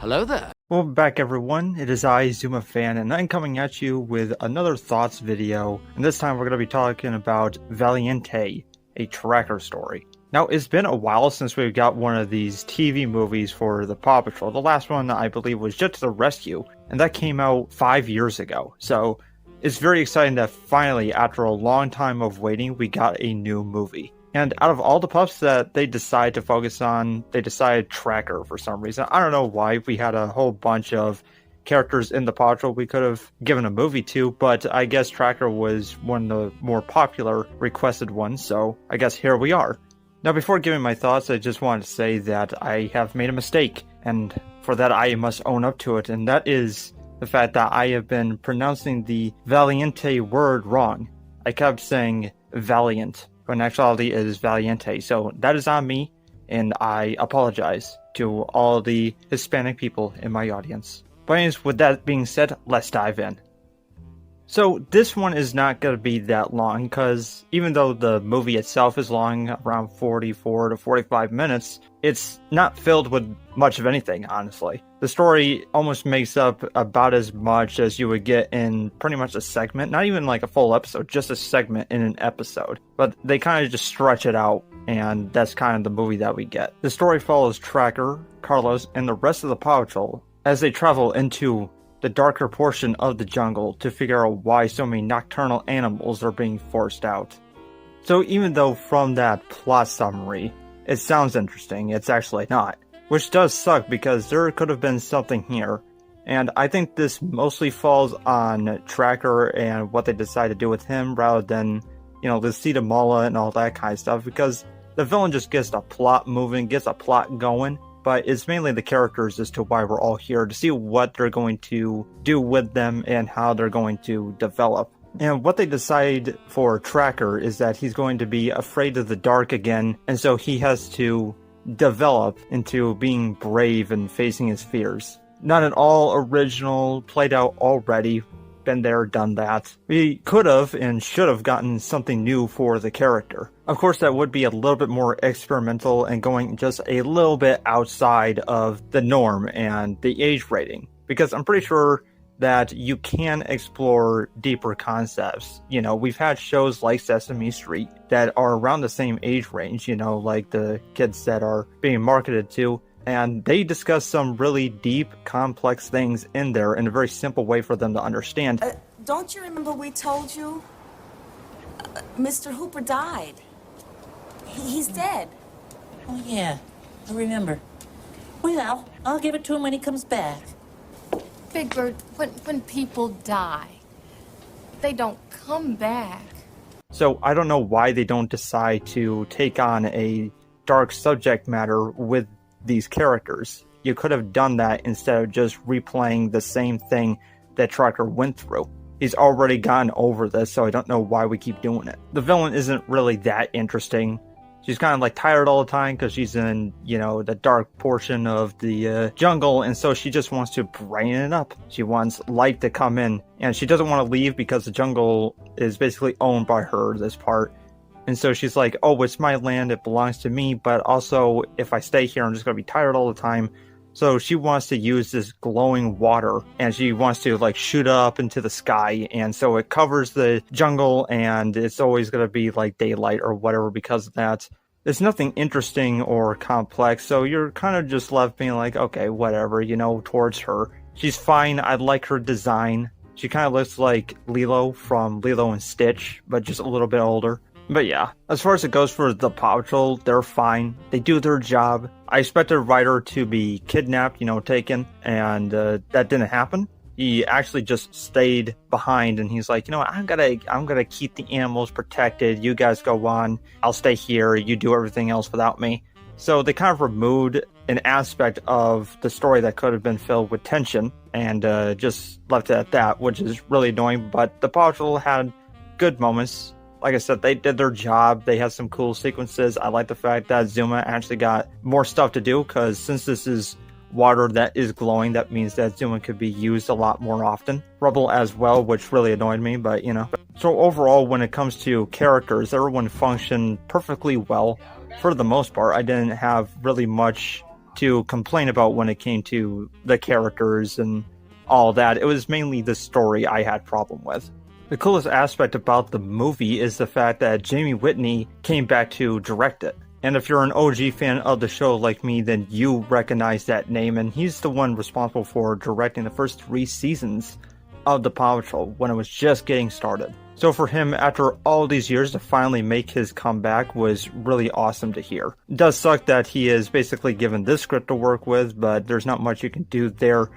Hello there. Welcome back everyone, it is I, Zuma Fan, and I'm coming at you with another Thoughts video, and this time we're going to be talking about Valiente, a tracker story. Now, it's been a while since we've got one of these TV movies for the Paw Patrol. The last one, I believe, was Jet to the Rescue, and that came out 5 years ago. So, it's very exciting that finally, after a long time of waiting, we got a new movie. And out of all the pups that they decide to focus on, they decided Tracker for some reason. I don't know why. We had a whole bunch of characters in the Paw Patrol we could have given a movie to, but I guess Tracker was one of the more popular requested ones, so I guess here we are. Now, before giving my thoughts, I just wanted to say that I have made a mistake, and for that I must own up to it, and that is the fact that I have been pronouncing the Valiente word wrong. I kept saying Valiant, but in actuality it is Valiente, so that is on me, and I apologize to all the Hispanic people in my audience. But anyways, with that being said, let's dive in. So this one is not going to be that long, because even though the movie itself is long, around 44 to 45 minutes, it's not filled with much of anything, honestly. The story almost makes up about as much as you would get in pretty much a segment, not even like a full episode, just a segment in an episode. But they kind of just stretch it out, and that's kind of the movie that we get. The story follows Tracker, Carlos, and the rest of the Paw Patrol as they travel into the darker portion of the jungle to figure out why so many nocturnal animals are being forced out. So even though from that plot summary, it sounds interesting, it's actually not. Which does suck because there could have been something here. And I think this mostly falls on Tracker and what they decide to do with him rather than, you know, the Sita Mala and all that kind of stuff, because the villain just gets a plot moving, gets a plot going. But it's mainly the characters as to why we're all here, to see what they're going to do with them and how they're going to develop. And what they decide for Tracker is that he's going to be afraid of the dark again, and so he has to develop into being brave and facing his fears. Not at all original, played out already, been there, done that. We could have and should have gotten something new for the character. Of course, that would be a little bit more experimental and going just a little bit outside of the norm and the age rating. Because I'm pretty sure that you can explore deeper concepts. You know, we've had shows like Sesame Street that are around the same age range, you know, like the kids that are being marketed to. And they discuss some really deep, complex things in there in a very simple way for them to understand. Don't you remember we told you? Mr. Hooper died. He's dead. Oh, yeah. I remember. Well, I'll give it to him when he comes back. Big Bird, when people die, they don't come back. So I don't know why they don't decide to take on a dark subject matter with these characters. You could have done that instead of just replaying the same thing that Tracker went through. He's already gotten over this, so I don't know why we keep doing it. The villain isn't really that interesting. She's kind of like tired all the time because she's in, you know, the dark portion of the jungle, and so she just wants to brighten it up. She wants light to come in, and she doesn't want to leave because the jungle is basically owned by her, this part. And so she's like, oh, it's my land, it belongs to me, but also if I stay here, I'm just going to be tired all the time. So she wants to use this glowing water, and she wants to like shoot up into the sky, and so it covers the jungle, and it's always going to be like daylight or whatever because of that. It's nothing interesting or complex, so you're kind of just left being like, okay, whatever, you know, towards her. She's fine, I like her design. She kind of looks like Lilo from Lilo and Stitch, but just a little bit older. But yeah, as far as it goes for the Paw Patrol, they're fine. They do their job. I expected Ryder to be kidnapped, you know, taken, and that didn't happen. He actually just stayed behind, and he's like, you know what, I'm gonna keep the animals protected. You guys go on. I'll stay here. You do everything else without me. So they kind of removed an aspect of the story that could have been filled with tension, and just left it at that, which is really annoying. But the Paw Patrol had good moments. Like I said, they did their job. They had some cool sequences. I like the fact that Zuma actually got more stuff to do, because since this is water that is glowing, that means that Zuma could be used a lot more often. Rubble as well, which really annoyed me, but you know. So overall, when it comes to characters, everyone functioned perfectly well. For the most part, I didn't have really much to complain about when it came to the characters and all that. It was mainly the story I had problem with. The coolest aspect about the movie is the fact that Jamie Whitney came back to direct it. And if you're an OG fan of the show like me, then you recognize that name, and he's the one responsible for directing the first 3 seasons of the Paw Patrol when it was just getting started. So for him, after all these years, to finally make his comeback was really awesome to hear. It does suck that he is basically given this script to work with, but there's not much you can do there.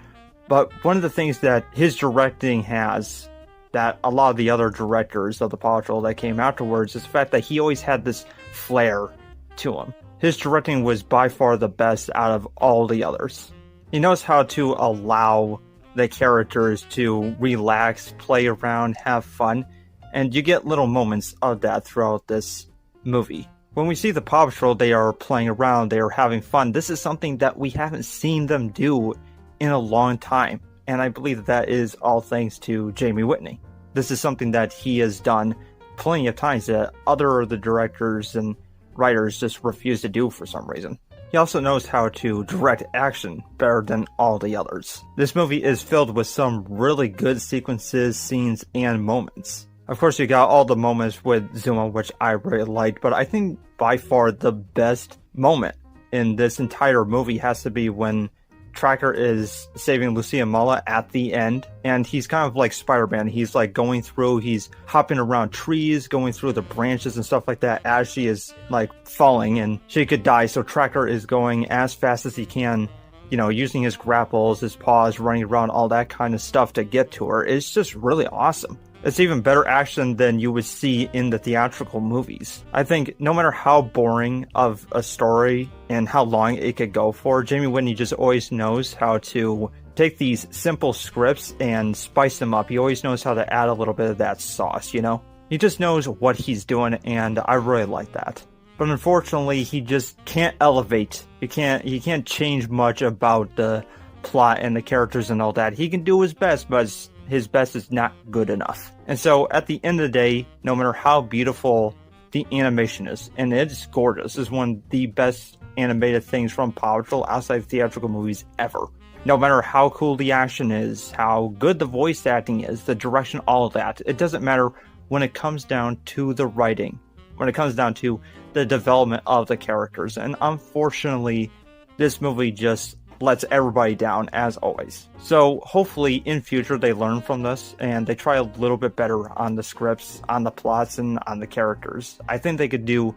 But one of the things that his directing has that a lot of the other directors of the Paw Patrol that came afterwards is the fact that he always had this flair to him. His directing was by far the best out of all the others. He knows how to allow the characters to relax, play around, have fun, and you get little moments of that throughout this movie. When we see the Paw Patrol, they are playing around, they are having fun. This is something that we haven't seen them do in a long time. And I believe that is all thanks to Jamie Whitney. This is something that he has done plenty of times that other of the directors and writers just refuse to do for some reason. He also knows how to direct action better than all the others. This movie is filled with some really good sequences, scenes, and moments. Of course, you got all the moments with Zuma, which I really liked, but I think by far the best moment in this entire movie has to be when Tracker is saving Lucia Mulla at the end, and he's kind of like Spider-Man. He's like going through, he's hopping around trees, going through the branches and stuff like that as she is like falling and she could die. So Tracker is going as fast as he can, you know, using his grapples, his paws, running around, all that kind of stuff to get to her. It's just really awesome. It's even better action than you would see in the theatrical movies. I think no matter how boring of a story and how long it could go for, Jamie Whitney just always knows how to take these simple scripts and spice them up. He always knows how to add a little bit of that sauce, you know? He just knows what he's doing, and I really like that. But unfortunately, he just can't elevate. He can't change much about the plot and the characters and all that. He can do his best, but his best is not good enough. And so at the end of the day, no matter how beautiful the animation is, and it's gorgeous, it's one of the best animated things from Paw Patrol outside theatrical movies ever. No matter how cool the action is, how good the voice acting is, the direction, all of that, it doesn't matter when it comes down to the writing, when it comes down to the development of the characters. And unfortunately, this movie just lets everybody down, as always. So hopefully in future they learn from this and they try a little bit better on the scripts, on the plots, and on the characters. I think they could do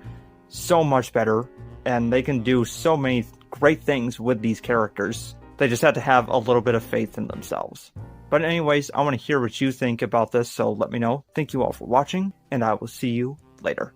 so much better, and they can do so many great things with these characters. They just have to have a little bit of faith in themselves. But anyways, I want to hear what you think about this, so let me know. Thank you all for watching, and I will see you later.